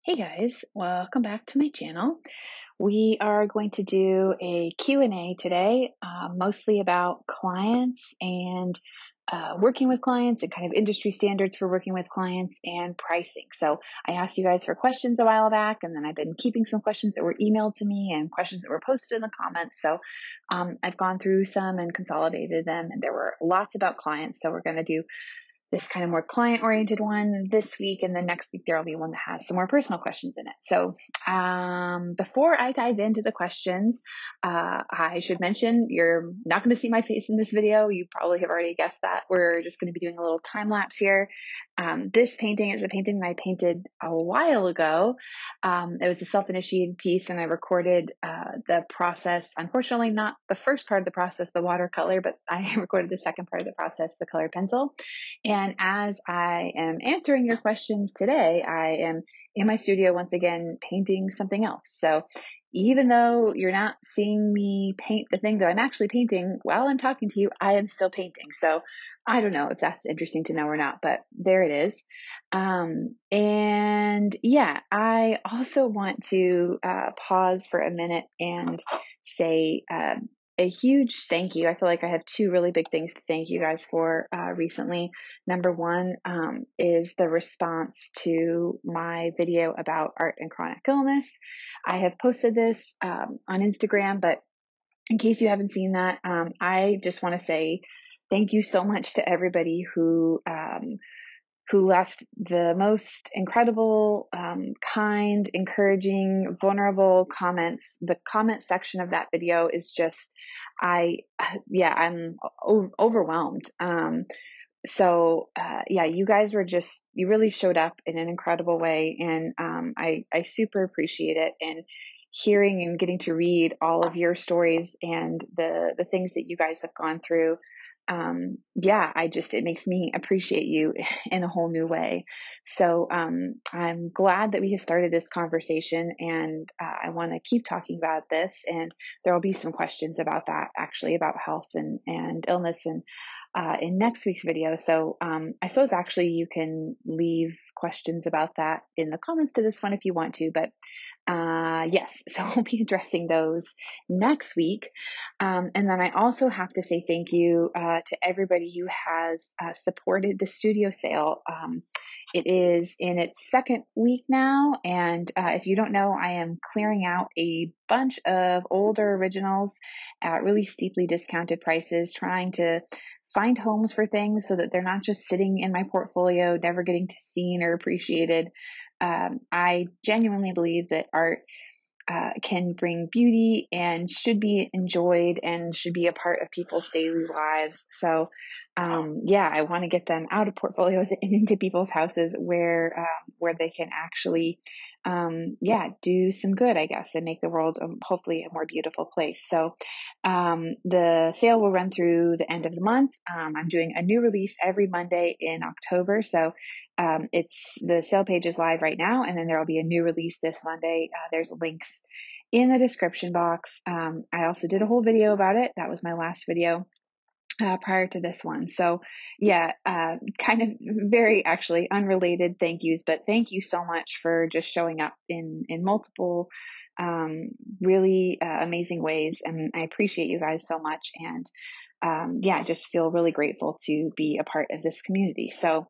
Hey guys, welcome back to my channel. We are going to do a Q&A today, mostly about clients and working with clients and kind of industry standards for working with clients and pricing. So I asked you guys for questions a while back, and then I've been keeping some questions that were emailed to me and questions that were posted in the comments. So I've gone through some and consolidated them, and there were lots about clients. So we're going to do this kind of more client-oriented one this week, and then next week there will be one that has some more personal questions in it. So before I dive into the questions, I should mention you're not going to see my face in this video. You probably have already guessed that. We're just going to be doing a little time lapse here. This painting is a painting that I painted a while ago. It was a self-initiated piece, and I recorded the process. Unfortunately, not the first part of the process, the watercolor, but I recorded the second part of the process, the colored pencil. And as I am answering your questions today, I am in my studio once again painting something else. So even though you're not seeing me paint the thing that I'm actually painting while I'm talking to you, I am still painting. So I don't know if that's interesting to know or not, but there it is. And yeah, I also want to pause for a minute and say a huge thank you. I feel like I have two really big things to thank you guys for recently. Number one is the response to my video about art and chronic illness. I have posted this on Instagram, but in case you haven't seen that, I just want to say thank you so much to everybody who left the most incredible, kind, encouraging, vulnerable comments. The comment section of that video is just, I'm overwhelmed. Yeah, you guys were you really showed up in an incredible way, and I super appreciate it. And hearing and getting to read all of your stories and the things that you guys have gone through, it makes me appreciate you in a whole new way. So I'm glad that we have started this conversation, and I want to keep talking about this. And there will be some questions about that, actually, about health and illness, and in next week's video. So I suppose actually you can leave questions about that in the comments to this one if you want to, but yes, so we'll be addressing those next week. And then I also have to say thank you to everybody who has supported the studio sale. It is in its second week now, and if you don't know, I am clearing out a bunch of older originals at really steeply discounted prices, trying to find homes for things so that they're not just sitting in my portfolio, never getting to seen or appreciated. I genuinely believe that art can bring beauty and should be enjoyed and should be a part of people's daily lives. So, I want to get them out of portfolios and into people's houses where they can actually, do some good, I guess, and make the world hopefully a more beautiful place. So, the sale will run through the end of the month. I'm doing a new release every Monday in October. So, the sale page is live right now, and then there will be a new release this Monday. There's links in the description box. I also did a whole video about it. That was my last video prior to this one. So kind of very actually unrelated thank yous, but thank you so much for just showing up in multiple really amazing ways. And I appreciate you guys so much. And I just feel really grateful to be a part of this community. So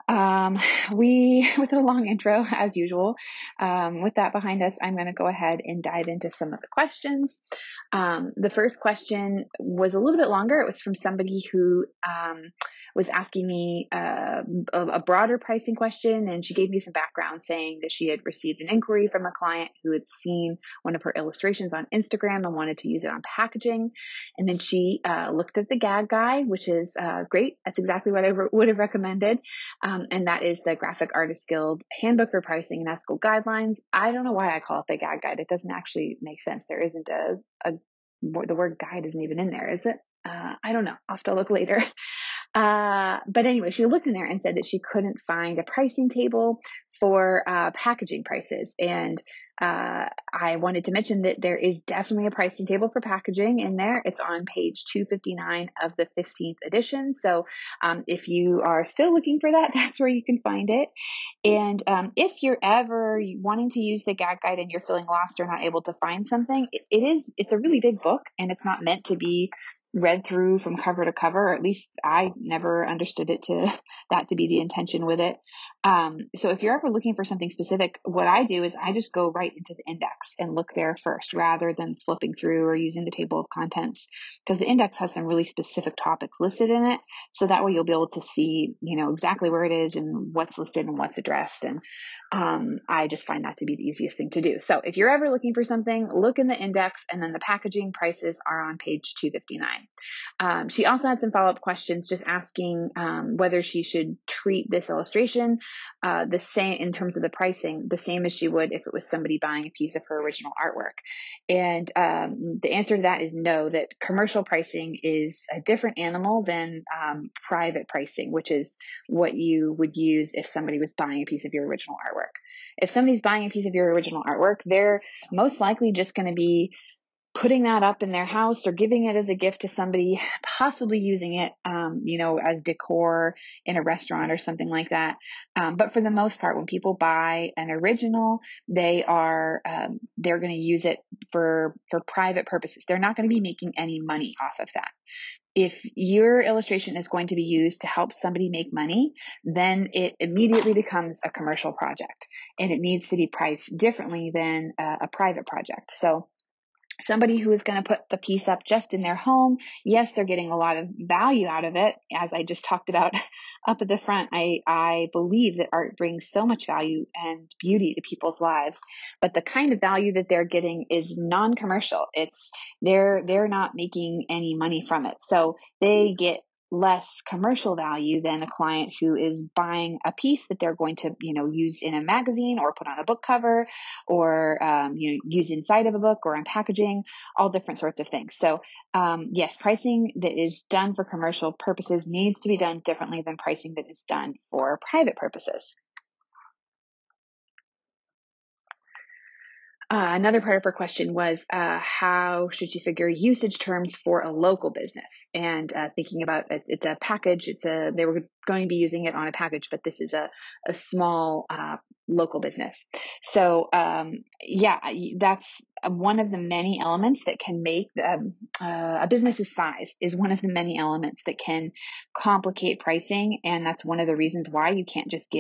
with a long intro as usual, with that behind us, I'm going to go ahead and dive into some of the questions. The first question was a little bit longer. It was from somebody who was asking me a broader pricing question, and she gave me some background saying that she had received an inquiry from a client who had seen one of her illustrations on Instagram and wanted to use it on packaging. And then she looked at the gag guide, which is great. That's exactly what I would have recommended. And that is the Graphic Artists Guild Handbook for Pricing and Ethical Guidelines. I don't know why I call it the gag guide. It doesn't actually make sense. There isn't the word guide isn't even in there, is it? I don't know. I'll have to look later. But anyway, she looked in there and said that she couldn't find a pricing table for packaging prices. And I wanted to mention that there is definitely a pricing table for packaging in there. It's on page 259 of the 15th edition. So if you are still looking for that, that's where you can find it. And if you're ever wanting to use the gag guide and you're feeling lost or not able to find something, it's a really big book, and it's not meant to be read through from cover to cover, or at least I never understood that to be the intention with it. So if you're ever looking for something specific, what I do is I just go right into the index and look there first rather than flipping through or using the table of contents, because the index has some really specific topics listed in it. So that way you'll be able to see, exactly where it is and what's listed and what's addressed. And I just find that to be the easiest thing to do. So if you're ever looking for something, look in the index, and then the packaging prices are on page 259. She also had some follow-up questions just asking whether she should treat this illustration the same in terms of the pricing, the same as she would if it was somebody buying a piece of her original artwork. And the answer to that is no, that commercial pricing is a different animal than private pricing, which is what you would use if somebody was buying a piece of your original artwork. If somebody's buying a piece of your original artwork, they're most likely just going to be putting that up in their house or giving it as a gift to somebody, possibly using it, as decor in a restaurant or something like that. But for the most part, when people buy an original, they're going to use it for private purposes. They're not going to be making any money off of that. If your illustration is going to be used to help somebody make money, then it immediately becomes a commercial project, and it needs to be priced differently than a private project. So somebody who is going to put the piece up just in their home, yes, they're getting a lot of value out of it. As I just talked about up at the front, I believe that art brings so much value and beauty to people's lives, but the kind of value that they're getting is non-commercial. They're not making any money from it. So they get less commercial value than a client who is buying a piece that they're going to, use in a magazine or put on a book cover or, use inside of a book or on packaging, all different sorts of things. So, yes, pricing that is done for commercial purposes needs to be done differently than pricing that is done for private purposes. Another part of her question was, how should she figure usage terms for a local business? And thinking about it's a package. They were going to be using it on a package, but this is a small local business. So that's one of the many elements that can make a business's size is one of the many elements that can complicate pricing, and that's one of the reasons why you can't just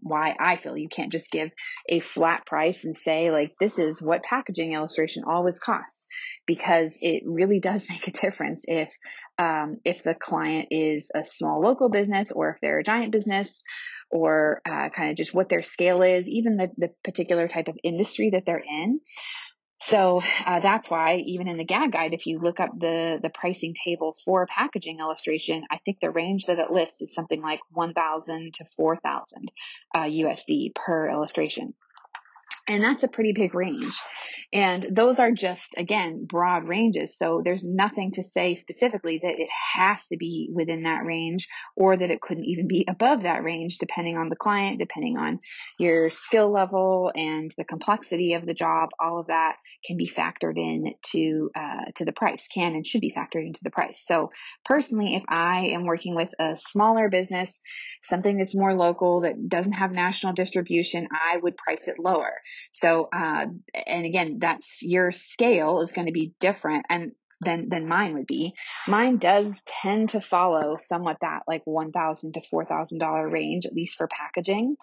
why I feel you can't just give a flat price and say, like, this is what packaging illustration always costs, because it really does make a difference if the client is a small local business or if they're a giant business, or kind of just what their scale is, even the particular type of industry that they're in. So that's why even in the gag guide, if you look up the pricing table for packaging illustration, I think the range that it lists is something like 1,000 to 4,000 USD per illustration. And that's a pretty big range. And those are just, again, broad ranges. So there's nothing to say specifically that it has to be within that range, or that it couldn't even be above that range, depending on the client, depending on your skill level and the complexity of the job. All of that can be factored in to the price, can and should be factored into the price. So personally, if I am working with a smaller business, something that's more local, that doesn't have national distribution, I would price it lower. So, and again, that's your scale is going to be different than mine would be. Mine does tend to follow somewhat that like $1,000 to $4,000 range, at least for packaging.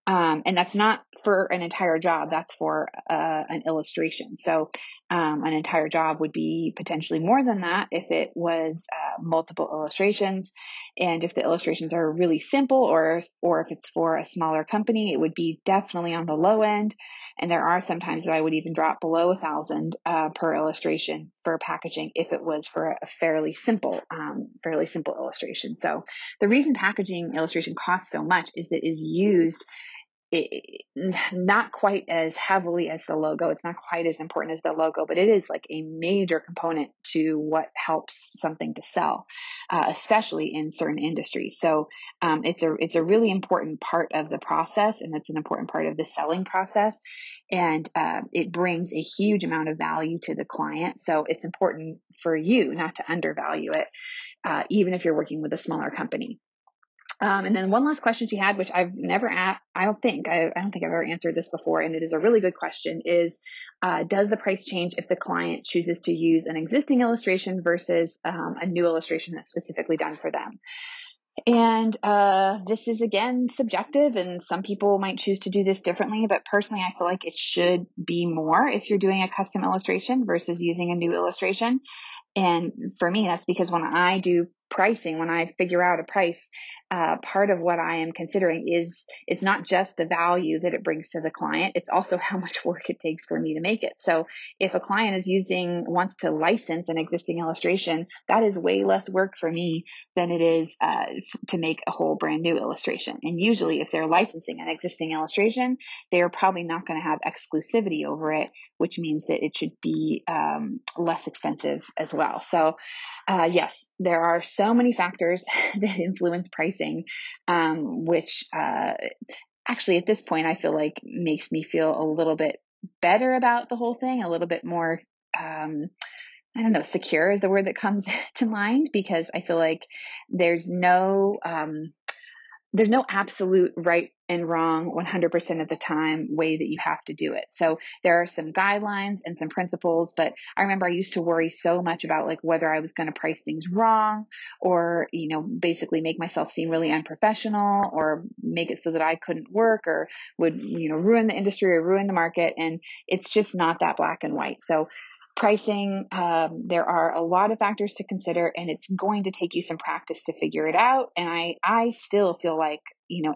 And that's not for an entire job. That's for an illustration. So an entire job would be potentially more than that if it was multiple illustrations. And if the illustrations are really simple, or if it's for a smaller company, it would be definitely on the low end. And there are some times that I would even drop below 1,000 per illustration for packaging if it was for a fairly simple illustration. So the reason packaging illustration costs so much is that it is used not quite as heavily as the logo. It's not quite as important as the logo, but it is like a major component to what helps something to sell, especially in certain industries. So it's a really important part of the process, and it's an important part of the selling process, and it brings a huge amount of value to the client. So it's important for you not to undervalue it, even if you're working with a smaller company. And then one last question she had, which I've never asked, I don't think I've ever answered this before, and it is a really good question, is does the price change if the client chooses to use an existing illustration versus a new illustration that's specifically done for them? And this is, again, subjective, and some people might choose to do this differently, but personally, I feel like it should be more if you're doing a custom illustration versus using a new illustration. And for me, that's because when I do pricing, when I figure out a price, part of what I am considering is not just the value that it brings to the client, it's also how much work it takes for me to make it. So if a client wants to license an existing illustration, that is way less work for me than it is to make a whole brand new illustration. And usually if they're licensing an existing illustration, they are probably not going to have exclusivity over it, which means that it should be less expensive as well. So yes, there are so many factors that influence pricing, which actually at this point I feel like makes me feel a little bit better about the whole thing, a little bit more, I don't know, secure is the word that comes to mind, because I feel like there's no absolute right and wrong 100% of the time way that you have to do it. So there are some guidelines and some principles, but I remember I used to worry so much about like whether I was going to price things wrong, or, basically make myself seem really unprofessional, or make it so that I couldn't work, or would, ruin the industry or ruin the market. And it's just not that black and white. So pricing, there are a lot of factors to consider, and it's going to take you some practice to figure it out. And I still feel like,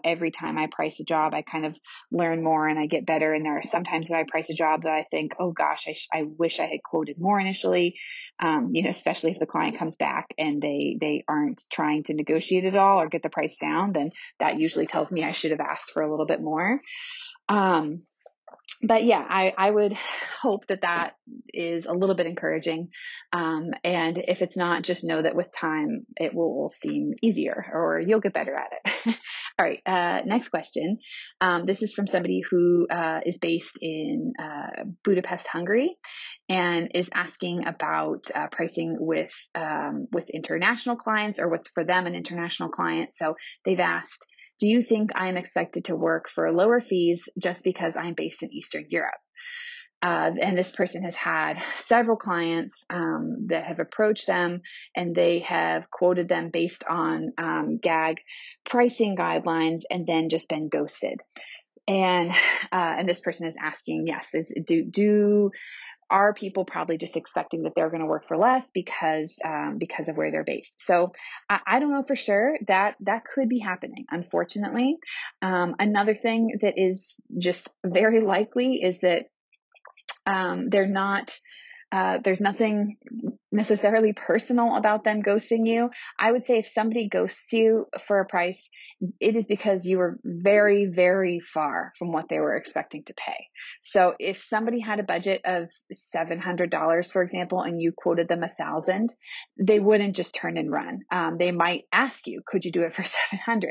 every time I price a job, I kind of learn more and I get better. And there are sometimes that I price a job that I think, oh gosh, I wish I had quoted more initially, especially if the client comes back and they aren't trying to negotiate at all or get the price down, then that usually tells me I should have asked for a little bit more. But yeah, I would hope that is a little bit encouraging. And if it's not, just know that with time, it will seem easier, or you'll get better at it. All right. Next question. This is from somebody who is based in Budapest, Hungary, and is asking about pricing with international clients, or what's for them an international client. So they've asked, do you think I'm expected to work for lower fees just because I'm based in Eastern Europe? And this person has had several clients that have approached them, and they have quoted them based on gag pricing guidelines and then just been ghosted. And this person is asking, yes, are people probably just expecting that they're going to work for less because of where they're based? So I don't know for sure. That could be happening, unfortunately. Another thing that is just very likely is that there's nothing necessarily personal about them ghosting you. I would say if somebody ghosts you for a price, it is because you were very, very far from what they were expecting to pay. So if somebody had a budget of $700, for example, and you quoted them $1,000, they wouldn't just turn and run. They might ask you, could you do it for $700?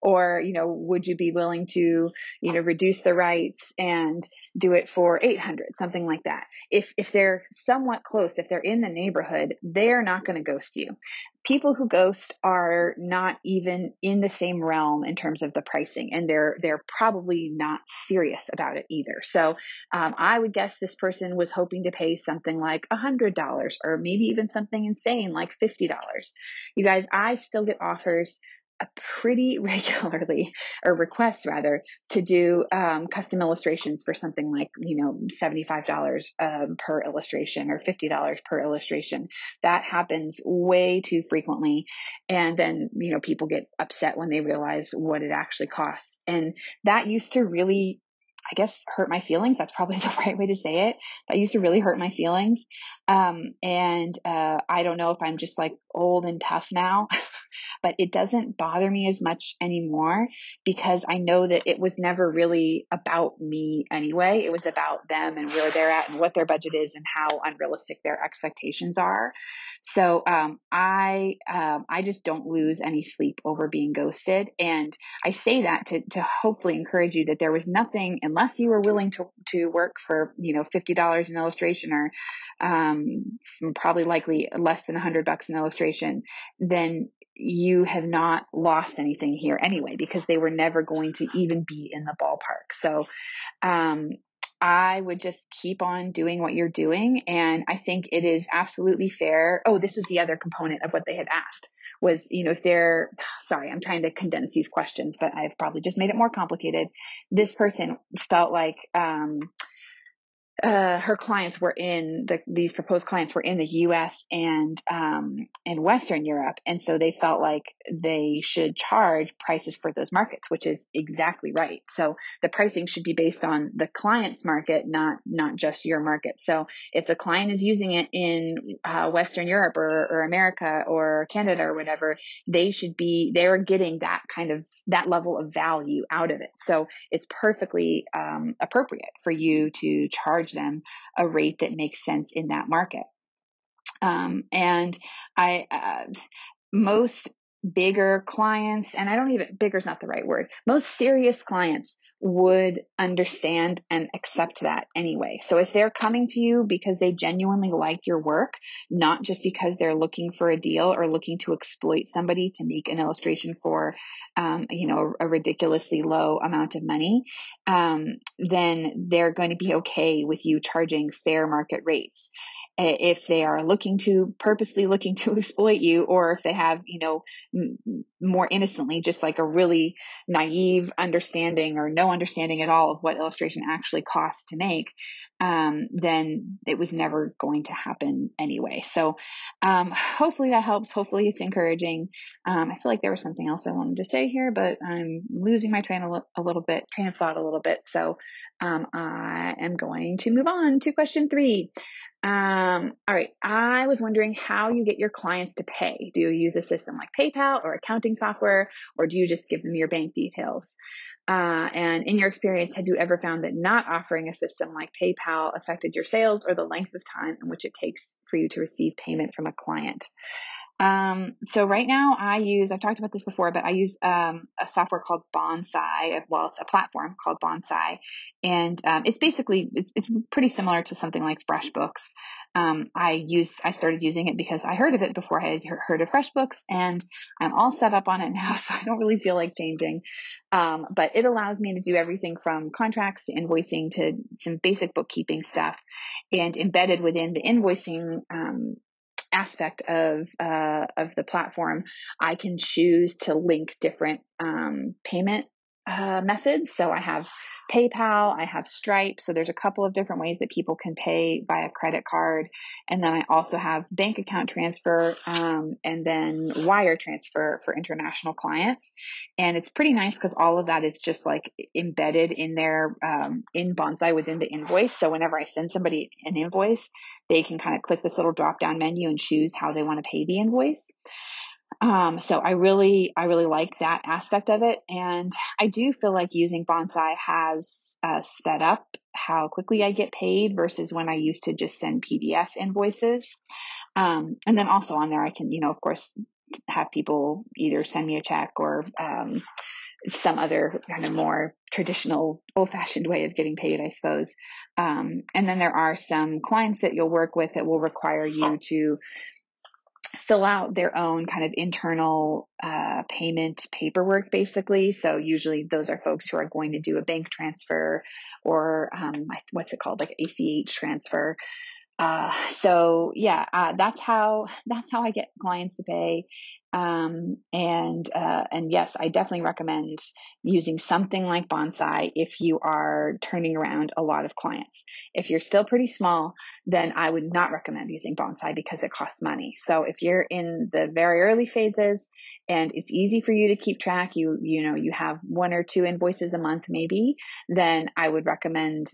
Or, would you be willing to, reduce the rights and do it for $800, something like that. If they're somewhat close, if they're in the neighborhood, they're not going to ghost you. People who ghost are not even in the same realm in terms of the pricing, and they're probably not serious about it either. So I would guess this person was hoping to pay something like $100, or maybe even something insane like $50. You guys, I still get offers pretty regularly, or requests rather, to do custom illustrations for something like, $75 per illustration, or $50 per illustration. That happens way too frequently. And then, people get upset when they realize what it actually costs. And that used to really, I guess, hurt my feelings. That's probably the right way to say it. That used to really hurt my feelings. And I don't know if I'm just like old and tough now, but it doesn't bother me as much anymore because I know that it was never really about me anyway. It was about them and where they're at and what their budget is and how unrealistic their expectations are. So I just don't lose any sleep over being ghosted. And I say that to hopefully encourage you that there was nothing, unless you were willing to work for, $50 an illustration, or probably likely less than $100 an illustration, then you have not lost anything here anyway, because they were never going to even be in the ballpark. So I would just keep on doing what you're doing. And I think it is absolutely fair. Oh, this is the other component of what they had asked was, if they're, sorry, I'm trying to condense these questions, but I've probably just made it more complicated. This person felt like, her clients were these proposed clients were in the US and Western Europe. And so they felt like they should charge prices for those markets, which is exactly right. So the pricing should be based on the client's market, not just your market. So if the client is using it in Western Europe or America or Canada or whatever, they're getting that level of value out of it. So it's perfectly appropriate for you to charge them a rate that makes sense in that market. And most bigger clients, and bigger is not the right word, most serious clients would understand and accept that anyway. So if they're coming to you because they genuinely like your work, not just because they're looking for a deal or looking to exploit somebody to make an illustration for, a ridiculously low amount of money, then they're going to be okay with you charging fair market rates. If they are purposely looking to exploit you, or if they have, more innocently, just like a really naive understanding or no understanding at all of what illustration actually costs to make, then it was never going to happen anyway. So hopefully that helps. Hopefully it's encouraging. I feel like there was something else I wanted to say here, but I'm losing my train of thought a little bit. So I am going to move on to question 3. All right. I was wondering how you get your clients to pay. Do you use a system like PayPal or accounting software, or do you just give them your bank details? And in your experience, have you ever found that not offering a system like PayPal affected your sales or the length of time in which it takes for you to receive payment from a client? So right now I've talked about this before, but I use, a software called Bonsai. Well, it's a platform called Bonsai. And, it's basically, it's pretty similar to something like FreshBooks. I started using it because I heard of it before I had heard of FreshBooks, and I'm all set up on it now. So I don't really feel like changing. But it allows me to do everything from contracts to invoicing to some basic bookkeeping stuff, and embedded within the invoicing, aspect of the platform, I can choose to link different payment methods. So I have PayPal, I have Stripe. So there's a couple of different ways that people can pay via credit card. And then I also have bank account transfer, and then wire transfer for international clients. And it's pretty nice because all of that is just like embedded in their, in Bonsai within the invoice. So whenever I send somebody an invoice, they can kind of click this little drop down menu and choose how they want to pay the invoice. So I really like that aspect of it. And I do feel like using Bonsai has sped up how quickly I get paid versus when I used to just send PDF invoices. And then also on there, I can, of course, have people either send me a check or some other kind of more traditional old-fashioned way of getting paid, I suppose. And then there are some clients that you'll work with that will require you to fill out their own kind of internal payment paperwork, basically. So usually those are folks who are going to do a bank transfer or what's it called, like ACH transfer. So yeah, that's how I get clients to pay. And yes, I definitely recommend using something like Bonsai if you are turning around a lot of clients. If you're still pretty small, then I would not recommend using Bonsai because it costs money. So if you're in the very early phases and it's easy for you to keep track, you have 1 or 2 invoices a month maybe, then I would recommend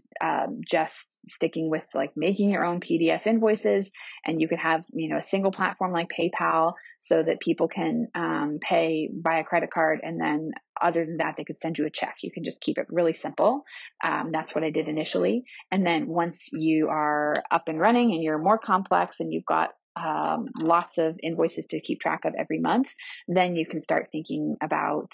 just sticking with like making your own PDF invoices, and you could have, a single platform like PayPal so that people people can pay by a credit card, and then other than that, they could send you a check. You can just keep it really simple. That's what I did initially. And then once you are up and running and you're more complex and you've got lots of invoices to keep track of every month, then you can start thinking about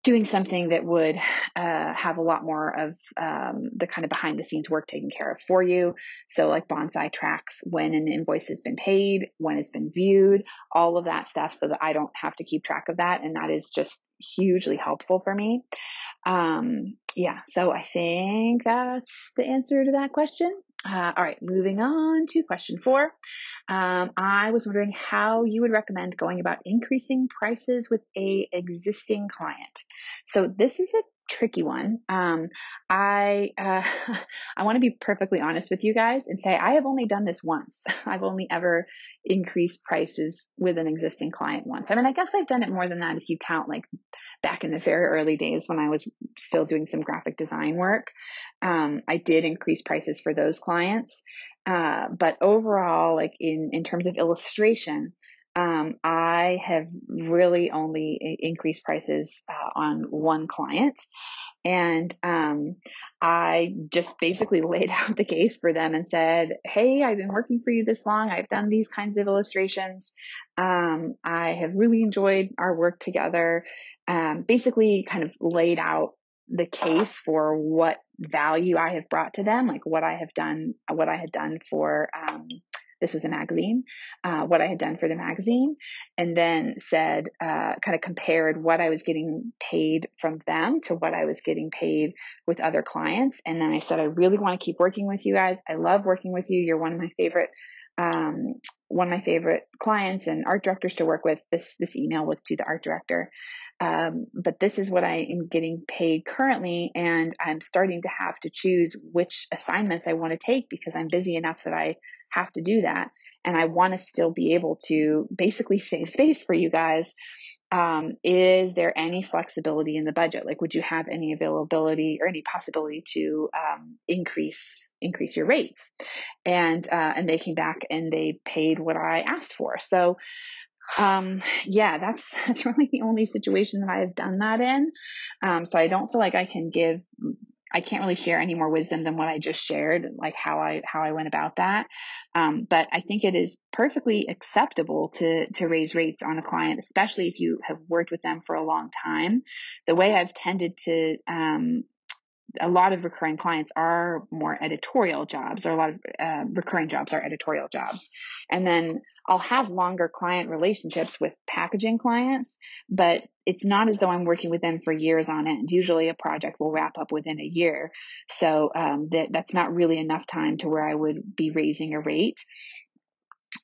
doing something that would have a lot more of the kind of behind the scenes work taken care of for you. So like Bonsai tracks when an invoice has been paid, when it's been viewed, all of that stuff, so that I don't have to keep track of that. And that is just hugely helpful for me. So I think that's the answer to that question. All right, moving on to question 4. I was wondering how you would recommend going about increasing prices with a existing client. So this is a tricky one. I want to be perfectly honest with you guys and say I have only done this once. I've only ever increased prices with an existing client once. I mean, I guess I've done it more than that if you count like back in the very early days when I was still doing some graphic design work. I did increase prices for those clients. But overall, like in terms of illustration, I have really only increased prices on one client. And I just basically laid out the case for them and said, hey, I've been working for you this long. I've done these kinds of illustrations. I have really enjoyed our work together. Basically kind of laid out the case for what value I have brought to them, like what I had done for, this was a magazine, what I had done for the magazine, and then said, kind of compared what I was getting paid from them to what I was getting paid with other clients. And then I said, I really want to keep working with you guys. I love working with you. You're one of my favorite clients and art directors to work with. This email was to the art director. But this is what I am getting paid currently. And I'm starting to have to choose which assignments I want to take because I'm busy enough that I have to do that. And I want to still be able to basically save space for you guys. Is there any flexibility in the budget? Like, would you have any availability or any possibility to increase your rates? And they came back and they paid what I asked for. So that's really the only situation that I have done that in. So I don't feel like I can't really share any more wisdom than what I just shared, like how I went about that. But I think it is perfectly acceptable to raise rates on a client, especially if you have worked with them for a long time. The way I've tended to, a lot of recurring clients are more editorial jobs, or a lot of recurring jobs are editorial jobs. And then I'll have longer client relationships with packaging clients, but it's not as though I'm working with them for years on end. Usually a project will wrap up within a year. So that's not really enough time to where I would be raising a rate.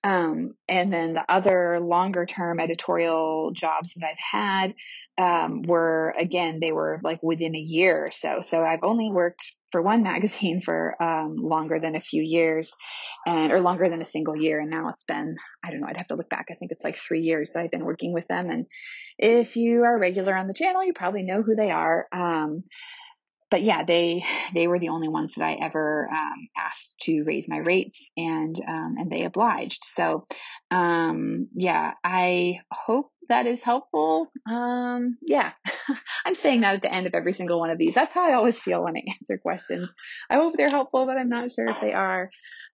And then the other longer term editorial jobs that I've had they were like within a year or so. So I've only worked for one magazine for longer than a few years or longer than a single year. And now it's been, I don't know, I'd have to look back. I think it's like 3 years that I've been working with them. And if you are regular on the channel, you probably know who they are. But yeah, they were the only ones that I ever asked to raise my rates, and they obliged. So I hope that is helpful. I'm saying that at the end of every single one of these. That's how I always feel when I answer questions. I hope they're helpful, but I'm not sure if they are.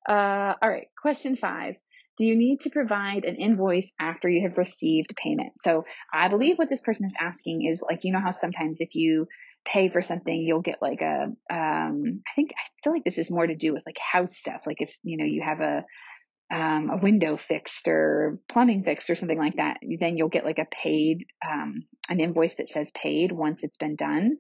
All right, question 5. Do you need to provide an invoice after you have received payment? So I believe what this person is asking is, like, you know how sometimes if you pay for something, you'll get like I feel like this is more to do with like house stuff. Like if, you have a window fixed or plumbing fixed or something like that, then you'll get like a paid, an invoice that says paid once it's been done.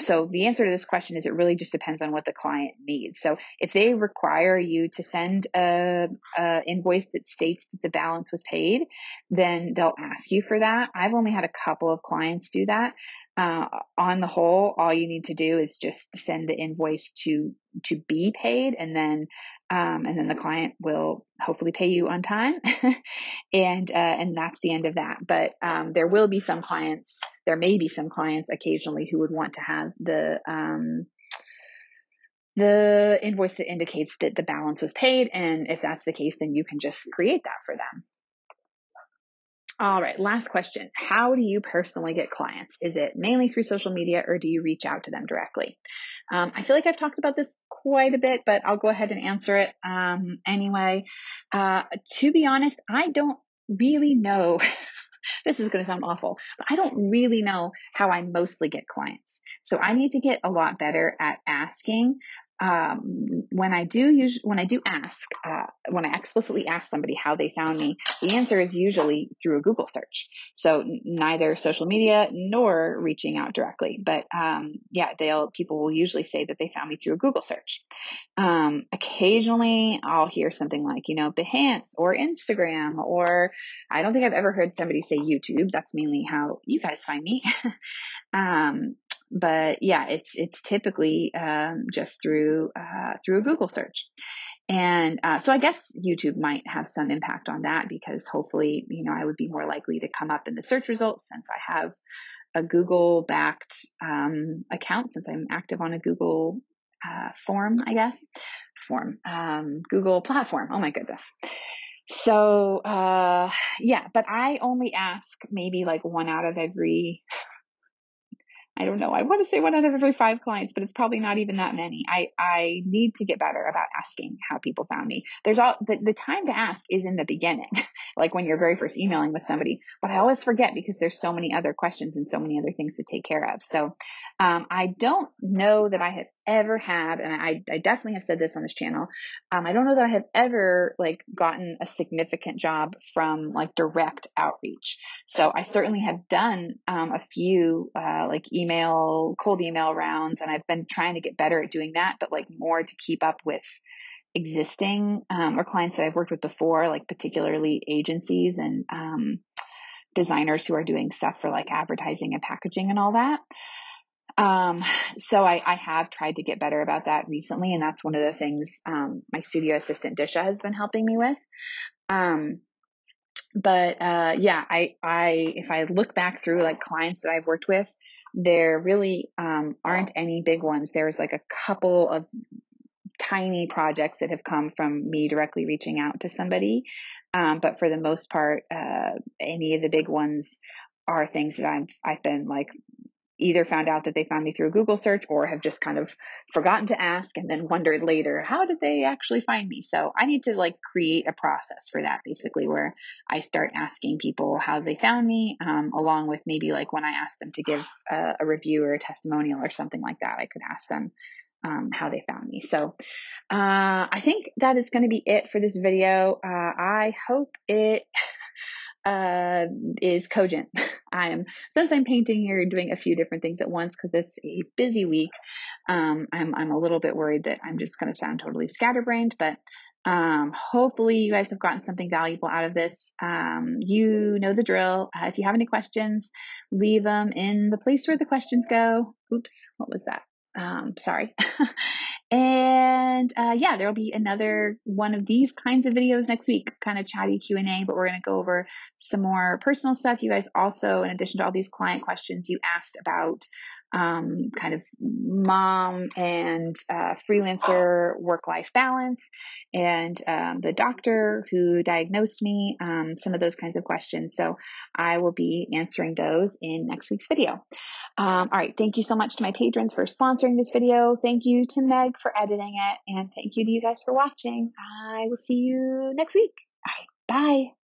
So the answer to this question is it really just depends on what the client needs. So if they require you to send a invoice that states that the balance was paid, then they'll ask you for that. I've only had a couple of clients do that. On the whole, all you need to do is just send the invoice to be paid, and then the client will hopefully pay you on time. And that's the end of that. But there may be some clients occasionally who would want to have the invoice that indicates that the balance was paid. And if that's the case, then you can just create that for them. All right, last question. How do you personally get clients? Is it mainly through social media, or do you reach out to them directly? I feel like I've talked about this quite a bit, but I'll go ahead and answer it anyway. To be honest, I don't really know. This is going to sound awful, but I don't really know how I mostly get clients. So I need to get a lot better at asking. When I explicitly ask somebody how they found me, the answer is usually through a Google search. So neither social media nor reaching out directly. But people will usually say that they found me through a Google search. Occasionally I'll hear something like, Behance or Instagram, or I don't think I've ever heard somebody say YouTube. That's mainly how you guys find me. But yeah, it's typically just through a Google search. And so I guess YouTube might have some impact on that, because hopefully, I would be more likely to come up in the search results since I have a Google backed account, since I'm active on a Google Google platform. Oh my goodness. So but I only ask maybe like one out of every, I don't know. I want to say one out of every 5 clients, but it's probably not even that many. I need to get better about asking how people found me. There's the time to ask is in the beginning, like when you're very first emailing with somebody, but I always forget because there's so many other questions and so many other things to take care of. So, I don't know that I have ever had, and I definitely have said this on this channel. I don't know that I have ever like gotten a significant job from like direct outreach. So I certainly have done a few cold email rounds, and I've been trying to get better at doing that, but like more to keep up with existing or clients that I've worked with before, like particularly agencies and designers who are doing stuff for like advertising and packaging and all that. So I have tried to get better about that recently, and that's one of the things my studio assistant Disha has been helping me with. If I look back through like clients that I've worked with, there really aren't any big ones. There's like a couple of tiny projects that have come from me directly reaching out to somebody. But for the most part, any of the big ones are things that I've been like either found out that they found me through a Google search, or have just kind of forgotten to ask and then wondered later, how did they actually find me? So I need to like create a process for that, basically, where I start asking people how they found me, along with maybe like when I ask them to give a review or a testimonial or something like that, I could ask them how they found me. So I think that is going to be it for this video. I hope it is cogent. Since I'm painting here, doing a few different things at once because it's a busy week. I'm a little bit worried that I'm just going to sound totally scatterbrained, but hopefully you guys have gotten something valuable out of this. You know the drill. If you have any questions, leave them in the place where the questions go. Oops, what was that? Sorry. And there'll be another one of these kinds of videos next week, kind of chatty Q&A, but we're going to go over some more personal stuff. You guys also, in addition to all these client questions, you asked about kind of mom and freelancer work-life balance, and the doctor who diagnosed me, some of those kinds of questions. So I will be answering those in next week's video. All right. Thank you so much to my patrons for sponsoring this video. Thank you to Meg for editing it. And thank you to you guys for watching. I will see you next week. All right. Bye.